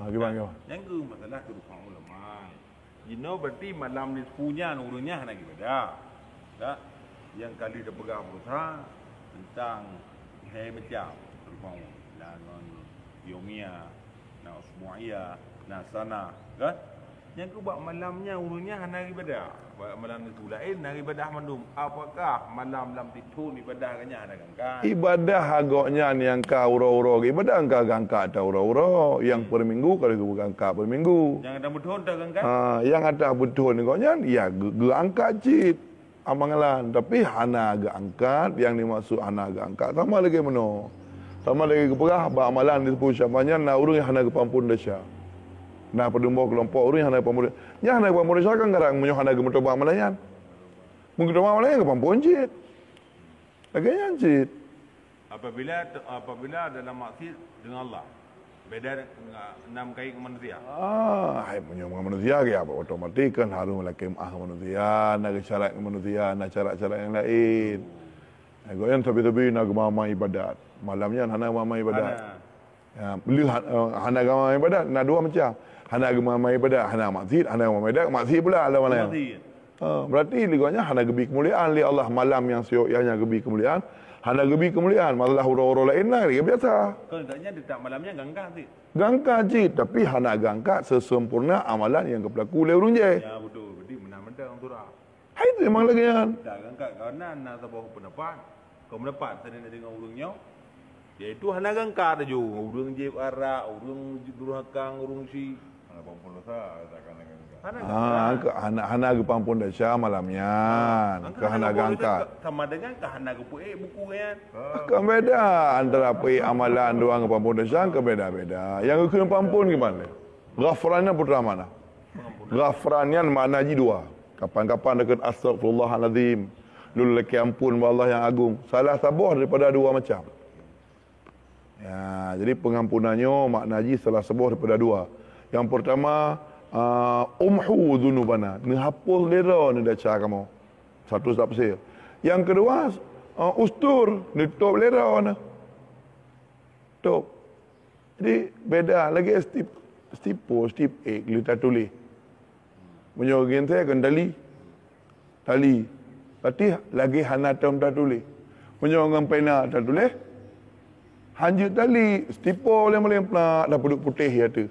Gimana? Yang ke masalah kedudukan ulama. Berarti malam ni punya urutnya nak ibadah. Tak? Yang kali dia pegang berusaha tentang macam kedudukan dan yomia, nak usbu'iyah, nak sana, kan? Yang ke buat malamnya urutnya nak ibadah. Malam itu lain nak ibadah mandum. Apakah malam itu ibadah kanya ada kan? Ibadah agaknya ni yang ka uro-uro. Ibadah angka gangka ta uro-uro. Yang per minggu kalau gangka per minggu. Yang ada betul tak kan? Yang ada betul ni agaknya ya angkat cit amangalan. Tapi hana agak angkat yang dimaksud hana agak angkat sama lagi meno. Sama lagi keperah ba amalan di sepuluh syamanya na urung yang hana kepampun dasya. Nah, pedumbo kelompok orang yang hendak pemuda. Yang hendak pemuda saya kan garang menyoh hendak gemeto malayan. Mungkin doa malayan ke pampun cit. Agaknya cit. Apabila dalam maksud dengan Allah. Beda dengan kait manusia. Hai menyoh manusia ke apa otomatis kan harus melakukan manusia, nak syarat manusia, nak cara-cara yang lain. Agaknya tapi nak mama ibadat. Malamnya hendak mama ibadat. Ya, beli hendak mama ibadat, nak dua macam. Hana agama ibadah, hana maksiat, hana agama ibadah, maksiat pula lah mana yang. Berarti liganya hana gebi kemuliaan li Allah malam yang siok ianya gebi kemuliaan, hana gebi kemuliaan, masalah huru-huru lain lah, biasa. Kalau taknya dia tak malamnya gangka sih. Gangka je, tapi hana gangka sesempurna amalan yang kepelaku oleh urung je. Ya betul, berarti menang-menang orang turah. Hai itu memang lagi kan. Tak gangka kerana nak sebuah pendapat. Kau mendapat tadi dengan urungnya. Iaitu hana gangka dah jo, urung je arak, urung durhakang, urung si. Hana ke pampun dasya malamnya. Ke hana gangkat. Sama dengan ke hana ke buku kan. Kan beda antara amalan doang ke pampun dasya ke beda-beda. Yang ke pampun gimana? Ghafrannya putra mana? Ghafrannya makna ji dua. Kapan-kapan dekat astagfirullahalazim. Lul laki ampun Allah yang agung. Salah sabuh daripada dua macam. Ya, jadi pengampunannya makna ji salah sabuh daripada dua. Yang pertama, umhu dzunubana, ni hapus lera ni dah cara kamu. Satu sebab saya. Yang kedua, ustur, ni top lera ni. Top. Jadi beda lagi step A kita tulis. Menyogin saya kan tali. Tapi lagi hana tom tak tulis. Menyogin pena tak tulis. Hanjut tali, stipo boleh pelak dah puduk putih ya tu.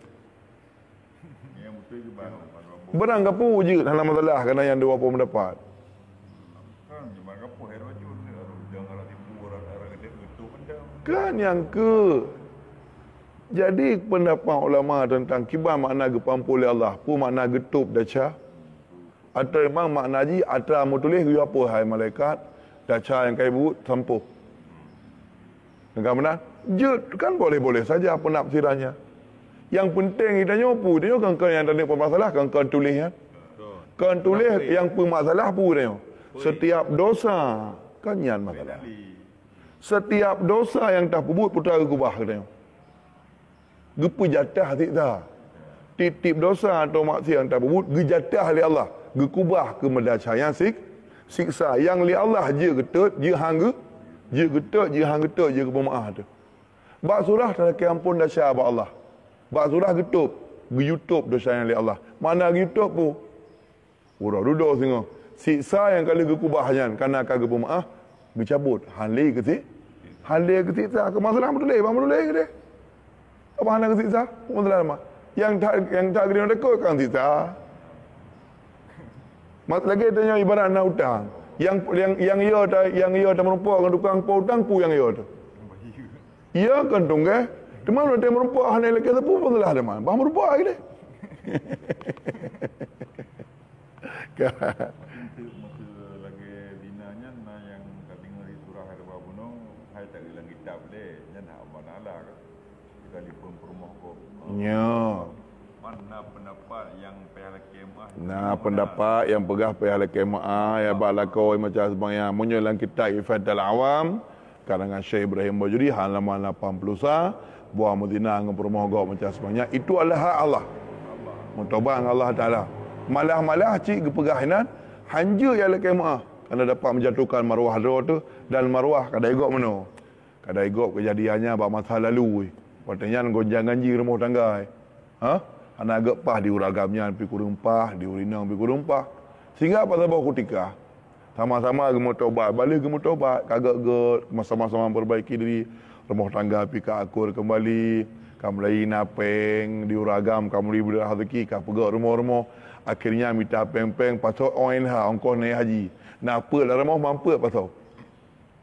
Berang kapu je dalam masalah kerana yang dua pun mendapat. Kan yang ke. Jadi pendapat ulama tentang kibar makna gepampu oleh Allah pun makna getup daca. Atau memang makna ji atau mau tulis dia apa hai malaikat daca yang kai buat sampuh. Enggak benar? Je kan boleh-boleh saja penafsirannya. Yang penting kita nyopu dia kan yang tadi permasalah kan tulis kan. Kan tulis yang permasalah pun dia. Setiap dosa kan yang masalah. Setiap dosa yang tak perbuat putera kubah dia. Gepu jatah tidak. Titip dosa atau maksiat yang tak perbuat gejatah oleh Allah. Gekubah ke medaca yang siksa yang li Allah je getut je hang je getut je hang getut je ke pemaaf tu. Bak surah tak ampun dasya ba Allah. Bak surah getup, YouTube dosa yang oleh Allah. Mana YouTube pun? Urah duduk singa. Siksa yang kali gekubahnya kerana kagak pemaaf dicabut. Hali ke si? Hali ke siksa ke masalah betul bang betul ke dia? Apa hana ke siksa? Masalah apa? Yang tak kena dekut kan siksa. Mat lagi tanya ibarat nak hutang. Yang ia tak merupakan tukang hutang pu yang ia tu. Ya kan tunggu. Teman ada merupakan hanya lagi tu pun lah teman. Bah merupakan lagi deh. Lagi dinanya na yang kadang di surah Harba Gunung hai tak hilang kitab deh. Nya nak manalah kan. Kali pun perumah kok. Ya. Mana pendapat yang pihak kemah? Nah, pendapat yang pegah pihak kemah ya balakoi macam sembahyang munyalan kitab Ifadul Awam karangan Syekh Ibrahim Bajuri halaman 80 buah Madinah dengan permohon macam sebenarnya itu adalah hak Allah. Mutobang Allah Taala. Malah-malah cik kepegahinan hanja ya lekai maaf kerana dapat menjatuhkan maruah dia tu dan maruah kada igok meno. Kada igok kejadiannya bab masa lalu. Patutnya gonjang ganji rumah tangga. Ana agak pah di uragamnya pi kurang pah, di urinang pi kurang pah. Sehingga apa sabah kutika. Sama-sama gemu taubat, balik gemu taubat, kagak ge sama-sama perbaiki diri, rumah tangga pi ka akur kembali, kamu lagi napeng di uragam, kamu li bedah rezeki, ka pegak rumah-rumah. Akhirnya minta peng-peng pasal ONH, ongkos naik haji. Napa lah rumah mampu pasal.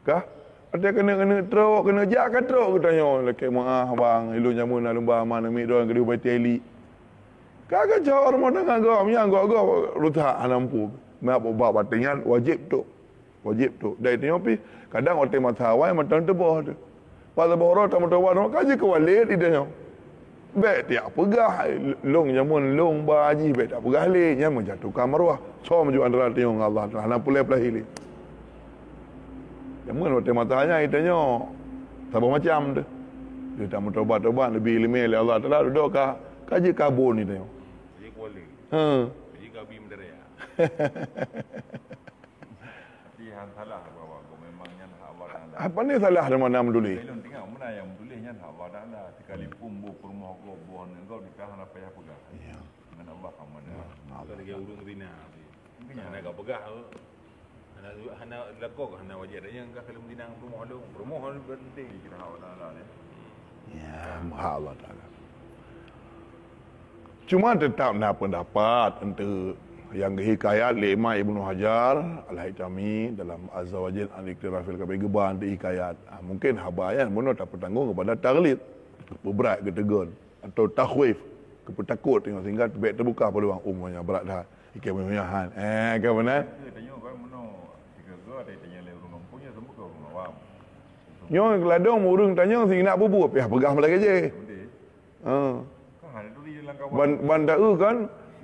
Kah? Ada kena teruk, kena jak kan teruk katanya. Laki maaf bang, ilu nyamun nak lumba mana mik doang kedua baiti elik. Kagak jawab rumah tangga gua, yang gua rusak anampu. Mak bawa batingan wajib tu. Wajib tu. Dari tengok pi kadang hotel matawai macam tu bawah tu. Pada bawah tu tamu kaji ke walik di tengok. Baik tiap pegah long nyamun long ba haji baik tak pegah le nyamun jatuhkan maruah. So maju antara tengok Allah Taala pulai pelahili. Nyamun hotel matanya itanya sama macam tu. Dia tak mau tobat lebih ilmu oleh Allah Taala duduk kaji kabur ni tengok. Jadi kuali. Jadi kabi menderia. Tapi yang salah bawa aku memangnya awak anda. Apa ni salah dengan mana menulis? Belum tengok mana yang menulisnya awak anda sekalipun bu rumah kau buan engkau ditahan apa ya pegah. Ya. Dengan Allah kamu. Kalau lagi urung rina. Ana agak pegah. Hana lakok hana wajib dia yang kalau dinang rumah lu penting Kira awak anda ni. Ya, maha Allah Taala. Cuma tetap nak pendapat untuk yang hikayat oleh Imam Ibnu Hajar Al-Haytami dalam Azza wa Jalla Al-Iqtirafil Kabir Geban di hikayat. Mungkin habayan mono tak bertanggung kepada taglid, berat ketegun atau takhwif, kepetakut tengok sehingga baik terbuka peluang umumnya berat dah. Ikan punya han. Kan benar? Tanya kau mono tiga gua ada tanya le urang punya semua kau urang awam. Nyo keladong urang tanya sing nak bubu pihak pegah melagi je. Kau ada tulis dalam kawan. Bandar kan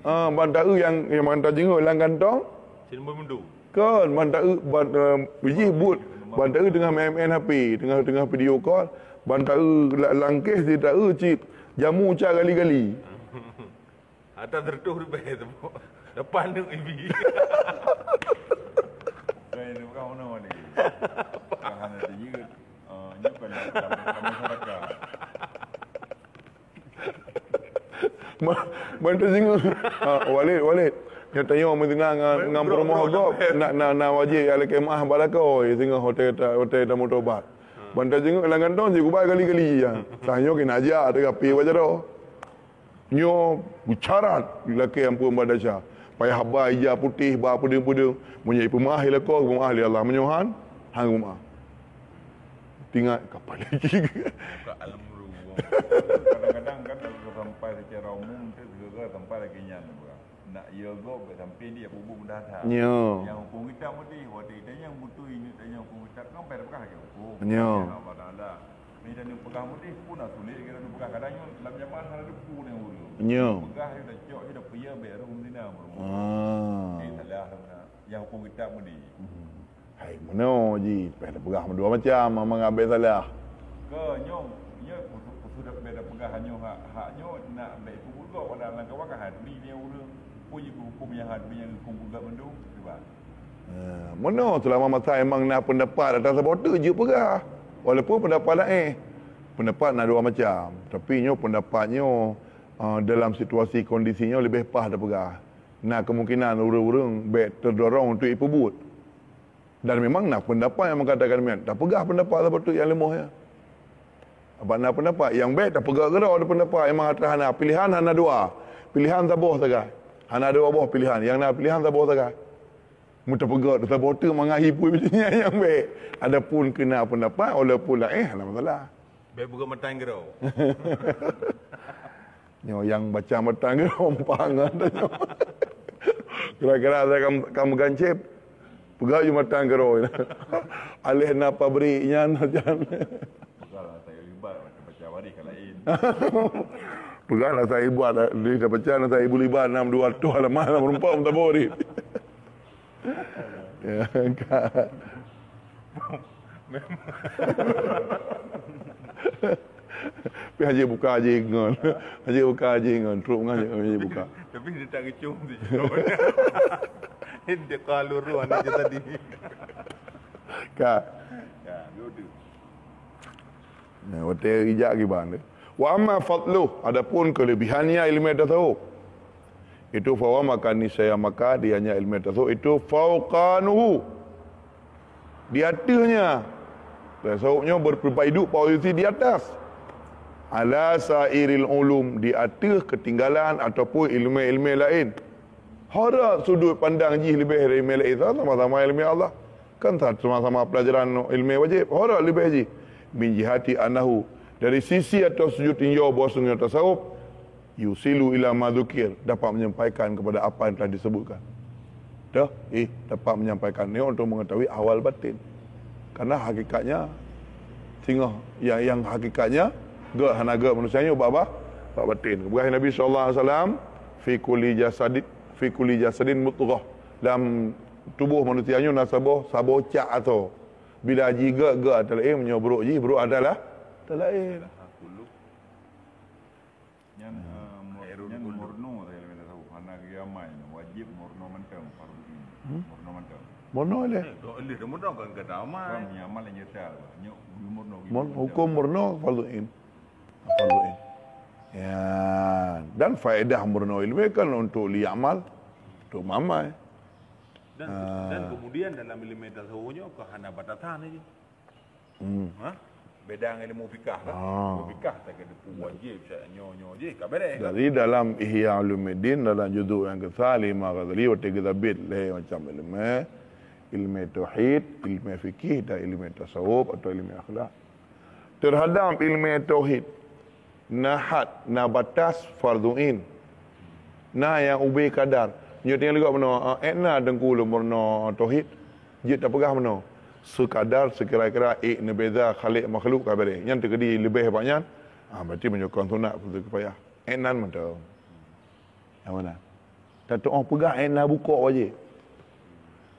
bandar yang bandar jenguk lang kantong Sini bermundur. kan bandar biji but bandar tengah main HP tengah video call bandar langkeh dia tak cip jamu cak gali-gali. Ada tertuh lebih tu. Depan tu ibi. Kau ni kau mana wali? Kau hanya dia nyukan masyarakat. Bandar jenguk Walid dia tanya orang tengah dengan promo gop nak wajib ala kemah balakau tengah hotel tamu tobat. Bandar jenguk lang kantong je kubai gali-gali ya. Tanya kena ajar ada kapi wajar dah. Nyo bicara lelaki yang pun badasya. Payah habai hijau putih, bah puding-puding. Menyai pemah ilakau, pemah Allah. Menyohan, hang rumah. Tinggal kapal lagi. Buka alam dulu. Kadang-kadang kan kalau sampai secara umum tu juga sampai lagi nyan. Nak ia go sampai dia bubu dah dah. Nyo. Yang hukum kita mesti waktu itu yang butuh ini tanya hukum kita kan pada bekah ke hukum. Nyo. Ada. Ni dan pegah mesti pun nak tulis kira pegah kadang-kadang dalam zaman ada pun yang dulu. Nyo. Pegah dia dah cok dia dah payah bayar hukum dina. Salah mana. Yang hukum kita mesti. Hai mana ji, pada pegah dua macam, memang ambil salah. Ke nyong, nya sudah beda pegah hanya haknya nak baik pun juga pada langkah wakah hadli dia urang punya hukum yang hadli yang hukum juga mendung sebab. Mana selama masa emang nak pendapat atas supporter je pegah. Walaupun pendapat lain. Pendapat nak dua macam. Tapi nyo pendapatnya dalam situasi kondisinya lebih pas dah pegah. Nah kemungkinan urang-urang baik terdorong untuk ipubut. Dan memang nak pendapat yang mengatakan demikian. Tak pegah pendapat supporter yang lemah ya. Apa nak pendapat yang baik tak pegah ke ada pendapat memang atas hana pilihan hana dua. Pilihan sabuh saja. Hana dua buah pilihan. Yang nak pilihan sabuh saja. Muta pegat supporter mengahi pun macamnya yang baik. Adapun kena pendapat walaupun lah ada masalah. Baik buka matang gerau. Nyo yang baca matang ke rompang katanya. Kira-kira saya kamu gancip. Pegat je matang gerau. Alih nak pabriknya macam. Kalau saya libat macam baca waris kalau lain. Pegatlah saya buat dia dah baca saya ibu libat 6 200 halaman merempak tak boleh. Ya kan. Tapi haji buka haji ngon. Haji buka haji ngon. Teruk haji buka. Tapi dia tak kecum tu. Dia kalau ruang dia tadi. Kak. Ya, dua. Hotel hijak ke bang. Wa amma fadluh, adapun kelebihannya ilmu tasawuf, itu fawa maka niscaya maka dianya ilmu tasawuf itu fauqanuhu, di atasnya. Tasawufnya berperbaikan hidup posisi di atas. Ala sairil ulum, di atas ketinggalan ataupun ilmu-ilmu lain. Harap sudut pandang jih lebih dari ilmu lain, sama-sama ilmu Allah. Kan sama-sama pelajaran ilmu wajib. Harap lebih jih. Min jihati anahu, dari sisi atau sudut tinjau bahawasanya tasawuf yusilu ila madzukir, dapat menyampaikan kepada apa yang telah disebutkan. Dah, dapat menyampaikan ni untuk mengetahui awal batin. Karena hakikatnya sehingga yang hakikatnya gak hanaga manusianya bab batin. Kemudian Nabi sallallahu alaihi wasallam fi kulli jasadin mudghah, dalam tubuh manusianya nasabah sabocak atau bila jiga gak adalah menyobrok ji bro adalah talail. Yang murno saya lebih tahu hana kiamai wajib murno mentang fardu. Murno mentang. Murno le. Oleh murno kan kata amal. Kan nyamal nyetal. Nyok murno. Hukum murno farduin. Farduin. Ya, dan faedah murno ilmu kan untuk liamal, untuk mamai. Dan kemudian dalam ilmu tasawufnya ke hana batatan aja. Beda dengan ilmu fikah kan. Ilmu fikah tak ada wajib saya nyo je kabeh. Dari dalam Ihya Ulumuddin dalam juzuk yang ke-5 Ghazali waktu kita bit macam ilmu tauhid, ilmu fikih dan ilmu tasawuf atau ilmu akhlak. Terhadap ilmu tauhid, na batas farduin. Na yang ubi kadar. Nyo tengok juga benar, na dengku lumurna tauhid, je tak pegah benar. Sekadar sekira-kira nebeza khalik makhluk kabeh yang terjadi lebih banyak berarti menyokong sunat betul kepayah enan mentau yang mana tak tahu pegang enan buka wajib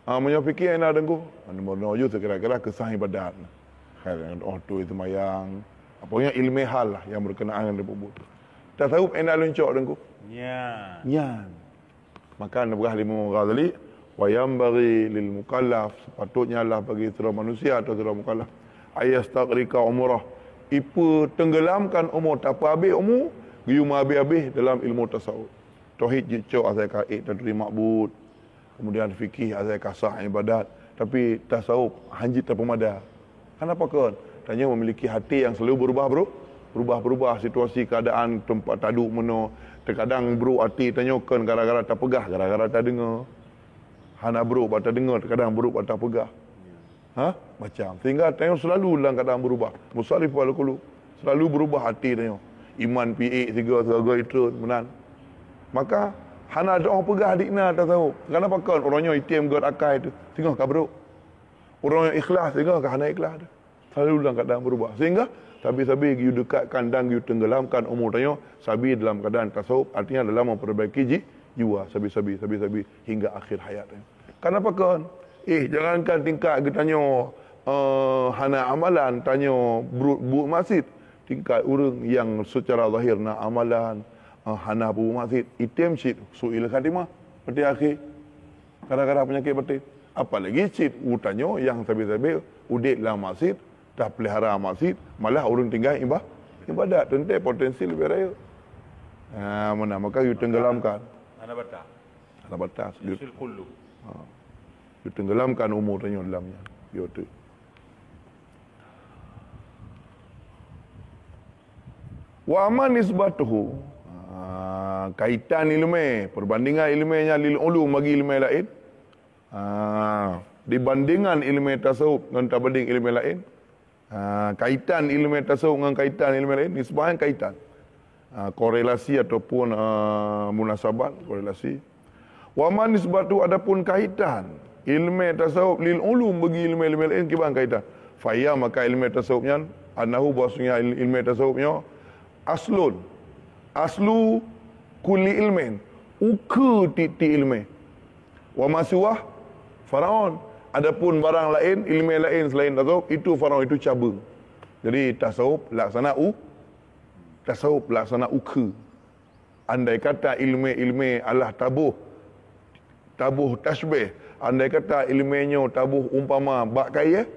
menyofikir enan dengku nombor ju sekira-kira kesah ibadat khairan tu itu mayang apanya ilmu hal lah yang berkenaan dengan tersebut tak tahu enan luncok dengku nyan maka nebah limu Ghazali wa yanbaghi lil mukallaf, sepatutnya lah bagi seorang manusia atau seorang mukallaf ayastaghrika umrah, ipu tenggelamkan umur tak apa habis umur gium habis dalam ilmu tasawuf. Tauhid jecok asal kait tadri ma'bud, kemudian fikih asal kasah ibadat, tapi tasawuf hanjit tak pemada. Kenapa kan? Tanya memiliki hati yang selalu berubah situasi keadaan tempat taduk meno, terkadang bro hati tanyakan gara-gara tak pegah, gara-gara tak dengar. Hana buruk patah dengar, kadang buruk patah pegah. Macam. Sehingga tengok selalu dalam keadaan berubah. Musarif wal qulub. Selalu berubah hati tengok. Iman PA segala itu menan. Maka hana ada orang pegah dikna tak tahu. Kenapa kan orangnya itim god akai itu. Tengok ka buruk. Orang yang ikhlas tengok ka hana ikhlas tu. Selalu dalam keadaan berubah. Sehingga sabi-sabi you dekatkan dan you tenggelamkan umur tengok sabi dalam keadaan tasawuf, artinya dalam memperbaiki jiwa sabi-sabi hingga akhir hayat. Kenapa kan? Jangankan tingkat kita tanya hana amalan, tanya bu masjid, tingkat orang yang secara zahir nak amalan hana bu masjid, item cit suil khatimah peti akhir. Kadang-kadang penyakit batin. Apalagi cit utanya yang sabi-sabi udik dalam masjid, dah pelihara masjid, malah orang tinggal ibadat. Tentu potensi lebih raya. Mana maka you tenggelamkan. Ada batas. Yusil kullu. Dia tenggelamkan umur tanya dalamnya. Dia tu. Wa aman nisbatuhu. Kaitan ilmu, perbandingan ilmunya lil ulum bagi ilmu lain. Dibandingkan ilmu tasawuf dengan berbanding ilmu lain. Kaitan ilmu tasawuf dengan kaitan ilmu lain, nisbahnya kaitan. Korelasi ataupun munasabat, korelasi. Wa man nisbatu adapun kaitan ilmu tasawuf lil ulum bagi ilmu lain kibang kaitan. Fa maka ilmu tasawufnya annahu bahwasanya ilmu tasawufnya aslu kulli ilmin, uku titik ilmu. Wa masiwah faraon, adapun barang lain ilmu lain selain tasawuf itu faraon, itu cabang. Jadi tasawuf laksana uku. Andai kata ilmu Allah tabuh tasbih, andai kata ilmunya tabuh umpama bak kaya,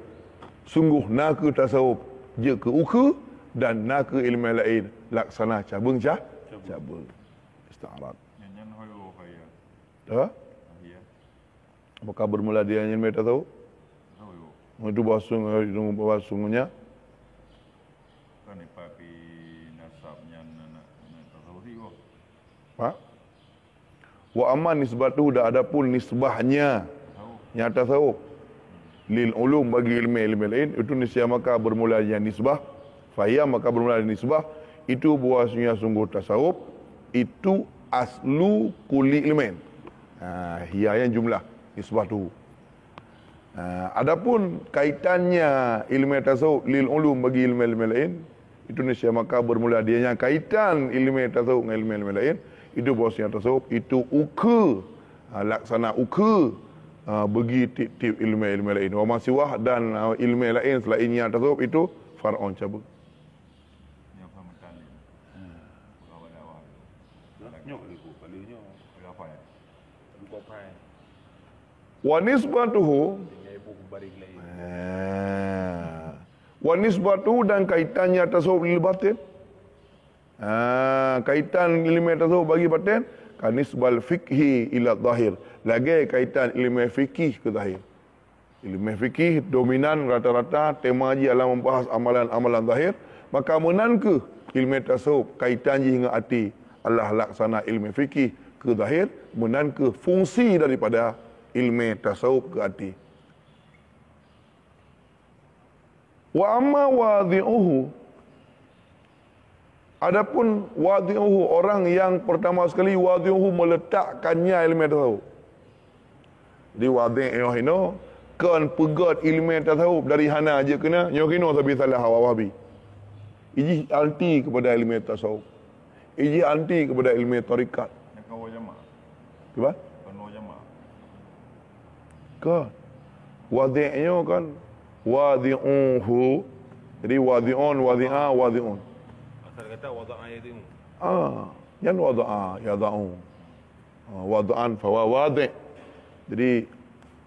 sungguh nak tasawuf je ke uku, dan nak ke ilmu lain laksana cabang cabang ista'arat. Nyan hoyo kaya. Dah? Ya. Apakah bermula dia yang mereka tahu? Hoyo. Itu bahasungnya. Kan ipapi nasabnya nak tasawuri kok. Pak. Wa amma nisbatu dah ada pun nisbahnya. Nyata tasawuf. Lil ulum bagi ilmu lain itu nisbah maka bermulanya nisbah. Fahiyah maka bermula nisbah itu bahasanya sungguh tasawuf itu aslu kulli ilmin. Hiya yang jumlah nisbah tu. Adapun kaitannya ilmu tasawuf lil ulum bagi ilmu lain itu nisbah maka bermula dianya kaitan ilmu tasawuf dengan ilmu lain itu bahasanya tasawuf itu ukur laksana ukur bagi tip-tip ilmu lain. Wa masiwah dan ilmu lain selainnya tasawuf itu far'un cabang. Yang faham tali. Kawan awal. Nyok ni ku palingnya. Berapa ya? Lupa pai. Wa nisbatuhu Dengan ibu baring lain. wa nisbatuhu dan kaitannya tasawuf lil batin. Kaitan ilmu tasawuf bagi batin kan nisbal fikhi ila zahir. Lagi kaitan ilmu fikih ke zahir. Ilmu fikih dominan rata-rata tema ji adalah membahas amalan-amalan zahir, maka menan ke ilmu tasawuf kaitan ji hingga hati Allah laksana ilmu fikih ke zahir, menan ke fungsi daripada ilmu tasawuf ke hati. Wa amma wadhi'uhu, adapun wadhi'uhu orang yang pertama sekali wadhi'uhu meletakkannya ilmu tasawuf. Di wadhi'uhu ini kan pegat ilmu tasawuf dari hana aja kena nyokino tapi salah wahabi. Iji anti kepada ilmu tasawuf. Iji anti kepada ilmu tarikat. Yang kau jama. Apa? Penuh jama. Kan wadhi'nya kan wadhi'uhu. Jadi wadhi'un, wadhi'a, wadhi'un. Asal kata wada'a itu. Yang wada'a, yada'u. Wada'an fawa wadhi'. Jadi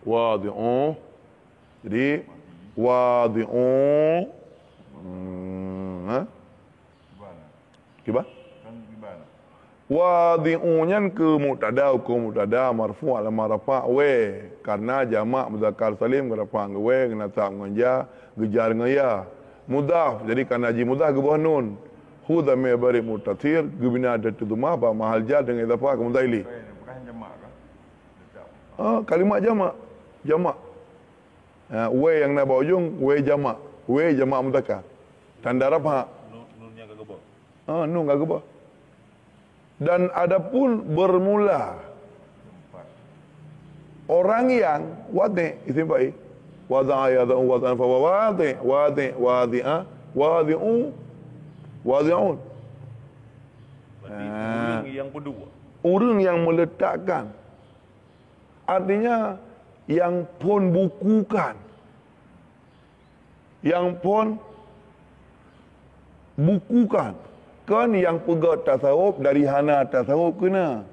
wadhi'u. Jadi wadhi'u. Gimana? Kiba? Kan gimana? Wadhi'unya ke mubtada hukum mubtada marfu' ala marfa' we karena jamak muzakkar salim rafa' ke we kena tak nganja gejar ngaya mudhaf jadi karena ji mudhaf ke bawah nun hu dhamir bari mutathir gubina ada tu ma ba mahal ja dengan idafah ke mudhaili. Bukan jamak kah? Tetap. Kalimat jamak we yang nak bawa ujung we jamak mudzakkar tanda rafa' Nunnya ke gebok. nun ke bawah. Dan adapun bermula orang yang wadhi isim fa'il wada'a yada'u wada'an fa wadhi'a wadhi'u wadhi'un. Berarti orang yang kedua. Orang yang meletakkan artinya yang pun bukukan, yang pun bukukan kan yang pegat tasawuf dari hana tasawuf kena.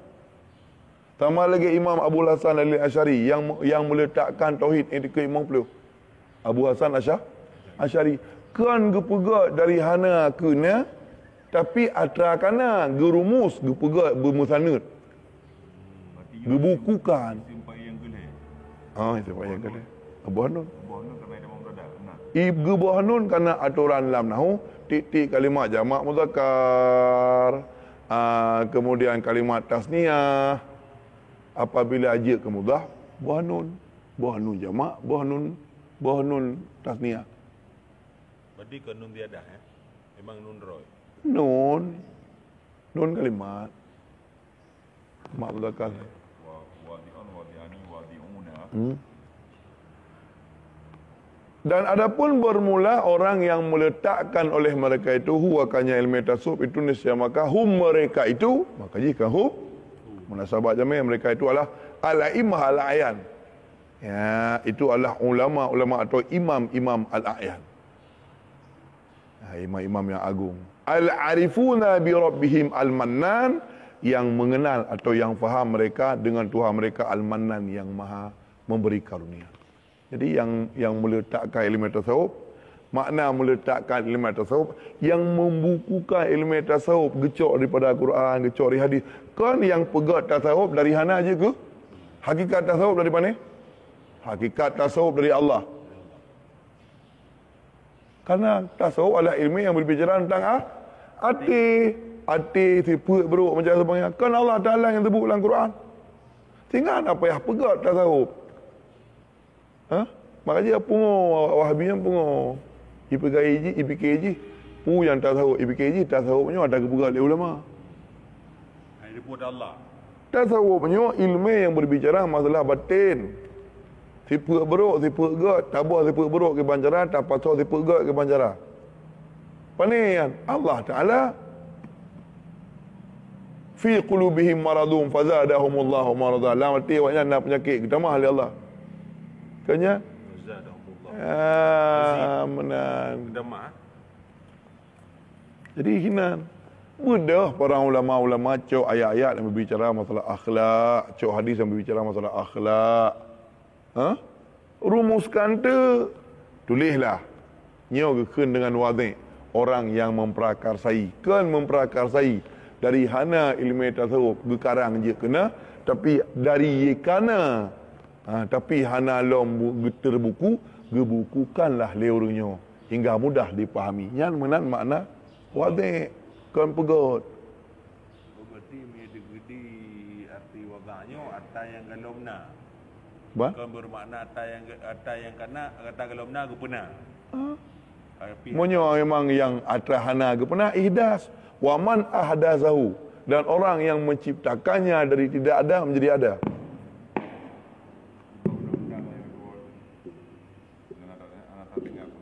Sama lagi Imam Abu Hasan Al-Asy'ari yang meletakkan tauhid ke Imam Pelu. Abu Hasan Asy'ari kan gepegat dari hana kena tapi atrakana gerumus gepegat bermusanad. Gebukukan. Simpai yang gele. Itu apa yang kata. Abu Hanun. Bono kena dia memberada. Nah. Ibu Hanun karena aturan dalam nahu titik kalimat jamak muzakkar, kemudian kalimat tasniyah apabila ajak ke mudhaf buah nun jamak, buah nun tasniyah. Berarti ke nun tiada memang nun roy. Nun kalimat mak muzakkar. Wadi'un, wadi'ani, wadi'una. Dan adapun bermula orang yang meletakkan oleh mereka itu huwakannya ilmu tasawuf itu nisya maka mereka itu maka jika munasabah jami' mereka itu adalah al-a'immah al-a'yan. Ya, itu adalah ulama atau imam al-a'yan. Imam-imam yang agung. Al-arifuna bi rabbihim al-mannan yang mengenal atau yang faham mereka dengan Tuhan mereka al-mannan yang maha memberi karunia. Jadi yang meletakkan ilmu tasawuf makna meletakkan ilmu tasawuf, yang membukukan ilmu tasawuf gecok daripada Al-Quran, gecok dari hadis. Kan yang pegat tasawuf dari hana aja ke? Hakikat tasawuf dari mana? Hakikat tasawuf dari Allah. Karena tasawuf adalah ilmu yang berbicara tentang hati, tipu beruk macam sebagainya. Kan Allah Ta'ala yang sebut dalam Quran. Tinggal apa yang pegat tasawuf. Makanya pungo Wahabi yang pungo. IPKJ, pu yang tasawuf, IPKJ tasawufnya ada kepegat oleh ulama. Hai report Allah. Tasawufnya ilmu yang berbicara masalah batin. Tipu beruk, tipu gat, tabah tipu beruk ke banjaran, tapasau tipu gat ke banjaran. Panian Allah Ta'ala fi qulubihim maradun fazadahumullahu marada. Lah mati awaknya nak penyakit kita mah oleh Allah. Kanya menan. Jadi hinan. Mudah para ulama-ulama cok ayat-ayat yang berbicara masalah akhlak, cok hadis yang berbicara masalah akhlak. Rumuskan tu, tulislah. Nyo keun dengan wadih. Orang yang memprakarsai, kan memprakarsai dari hana ilmu tasawuf gekarang je kena, tapi dari kana. Tapi hana lom terbuku, gebukukanlah leurunyo hingga mudah dipahami. Yang menan makna wadih kan pegot. Berarti medegedi arti wadahnya atas yang galomna. Ba? Kan bermakna atas yang kana kata galomna ke pernah. Monyo memang yang atrahana ke pernah ihdas. Wa man ahdazahu, dan orang yang menciptakannya dari tidak ada menjadi ada.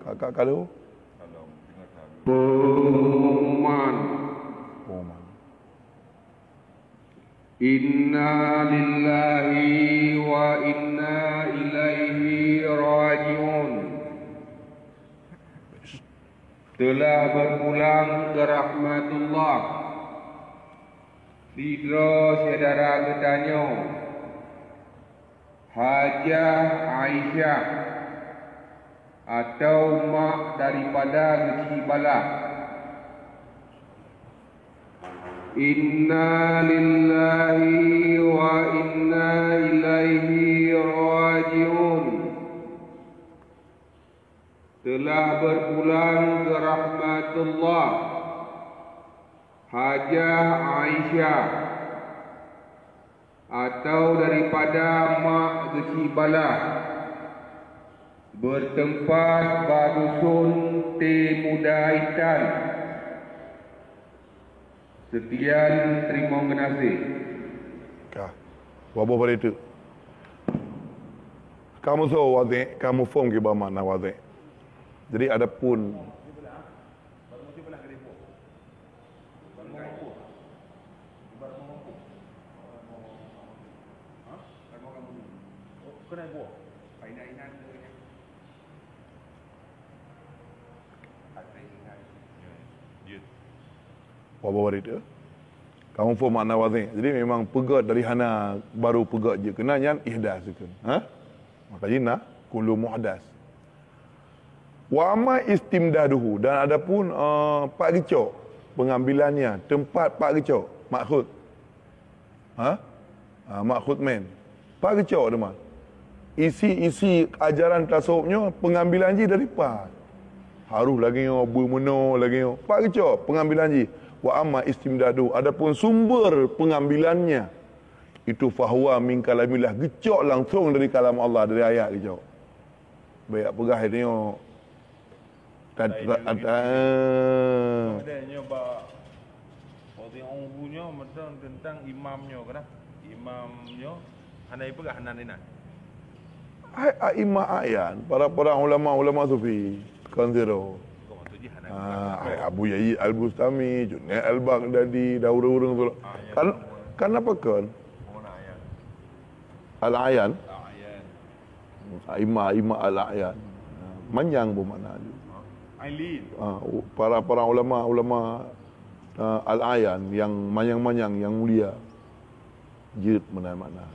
Kakak kalau pengumuman inna lillahi wa inna ilaihi rajiun. Telah berpulang ke rahmatullah Sidro saudara ketanyo Hajah Aisyah atau mak daripada Geci Bala. Inna lillahi wa inna ilaihi rajiun. Telah berpulang ke rahmatullah Hajah Aisyah atau daripada mak Geci Bala, bertempat Badusun Temudaitan. Sekian, terima kasih. Wabah pada itu. Kamu tahu wadih, kamu faham ke apa makna wadih. Jadi ada pun apa itu? Kamu faham makna wadih. Jadi memang pegat dari hana baru pegat je. Kenanya ihdas itu. Makanya nak kullu muhdas. Wa amma istimdaduhu, dan adapun pak gecok pengambilannya, tempat pak gecok maksud. Maksud men. Pak gecok demang. Isi ajaran tasawufnya pengambilan je dari pak. Harus lagi bermeno lagi pak gecok pengambilan je. Wa amma istimdadu, adapun sumber pengambilannya itu fahuwa min kalamillah, gecok langsung dari kalam Allah, dari ayat gecok. Baik pegah ini adanya ba orang umumnya macam tentang imamnya kan? Imamnya hanai pegah hanan. Aimah ayan, para ulama sufi kan zero. Abu Yazid Al-Bustami, Junaid Al-Baghdadi, Daur-urung tu. Kan apa kan? Al-Ayan. Aimah Al-Ayan. Manjang bermakna tu. Ailin. Para ulama Al-Ayan yang manyang-manyang, yang mulia. Jid mana-mana.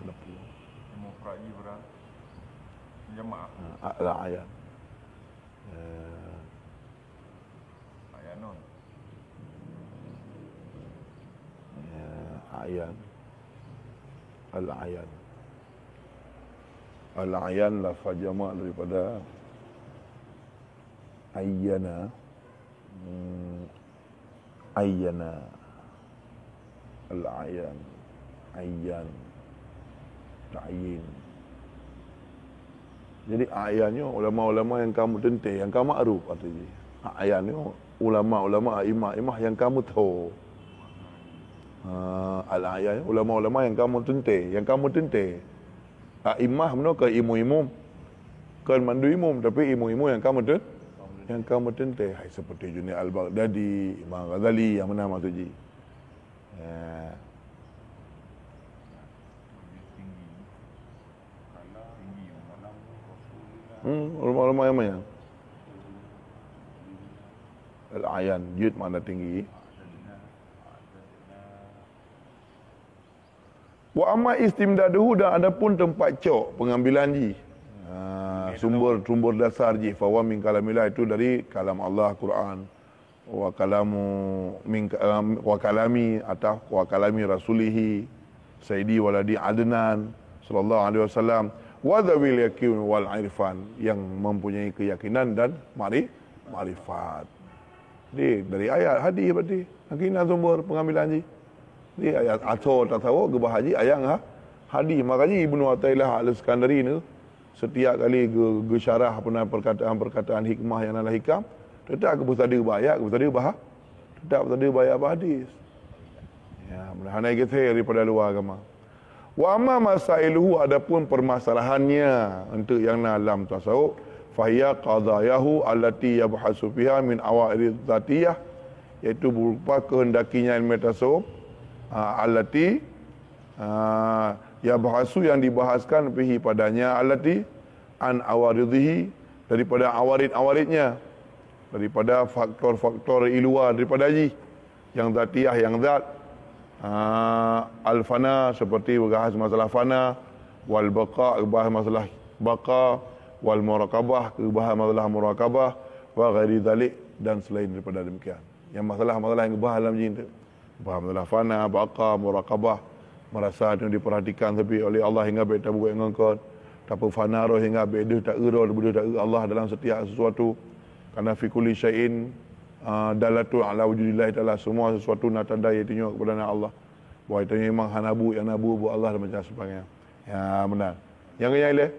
Demokrasi berang. Jemaah. Al-Ayan. non. Ayan. Al-ayan. Al-ayan lafaz jamak daripada ayyana. Ayyana. Al-ayan. Ayyan. Ta'yin. Jadi ayannya ulama-ulama yang kamu tentai, yang kamu ma'ruf artinya. Ayannya ulama-ulama imam yang kamu tahu. Al-ayan ulama-ulama yang kamu tentai. Imam mana ke imam. Kan mandu imam tapi imam yang kamu tentai. Hai seperti Junaid Al-Baghdadi, Imam Ghazali yang mana maksudnya. Ulama-ulama yang mana? Al-ayan, jid makna tinggi. Wa amma istimdaduhu, dan adapun tempat cok pengambilan ji. Sumber dasar ji, fa wa min kalamillah, itu dari kalam Allah Quran. Wa kalami atau wa kalami rasulihi sayyidi waladi Adnan sallallahu alaihi wasallam. Wa dzawil yaqin wal irfan, yang mempunyai keyakinan dan marifat. Dari ayat hadis berarti. Akhirnya sumber pengambilan ji. Di ayat atau tak tahu gebah haji ayat hadis. Makanya Ibnu Athaillah Al-Iskandari ni setiap kali ge syarah perkataan hikmah yang adalah hikam, tetap ke bersada ayat, ke bersada bah. Tetap bersada ayat hadis. Ya, mudah-mudahan kita daripada luar agama. Wa amma masailuhu, adapun permasalahannya untuk yang dalam tasawuf, fahiya qadayahu allati yabhasu fiha min awairid dzatiyah, iaitu berupa kehendakinya ilmu tasawuf allati yabhasu, yang dibahaskan fihi padanya, allati an awaridhihi, daripada awarid-awaridnya, daripada faktor-faktor luar daripada haji, yang dzatiyah, yang zat. Al-fana, seperti berbahas masalah fana, wal baqa, berbahas masalah baqa, wal muraqabah, berbahas masalah muraqabah, wa ghairi dzalik, dan selain daripada demikian. Yang masalah-masalah yang berbahas dalam jin tu, berbahas masalah fana, baqa, muraqabah, merasa itu diperhatikan tapi oleh Allah hingga baik tabu ngangkut, tapi fana roh hingga baik dia tak ero tak Allah dalam setiap sesuatu. Karena fi kulli syai'in dalatu ala wujudillah ta'ala, semua sesuatu nak tanda iaitu kepada Allah. Bahawa itu memang hanabu, yang nabu buat Allah dan macam sebagainya. Ya, benar. Yang lain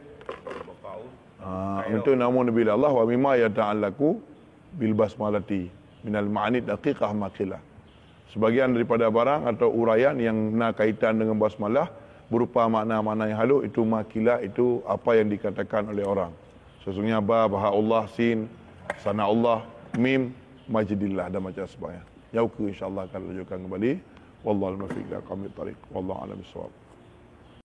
untuk namun Nabi Allah wa mimma yata'allaku bil basmalati minal ma'ani daqiqah maqilah. Sebagian daripada barang atau uraian yang nak kaitan dengan basmalah berupa makna-makna yang halus, itu makilah, itu apa yang dikatakan oleh orang. Sesungguhnya ba, baha'ullah, sin, sana'ullah, mim, majidillah dan macam sebagainya. Jauh ke insya-Allah akan lanjutkan kembali. Wallahu a'lam bishawab. Wallahu a'lam bishawab.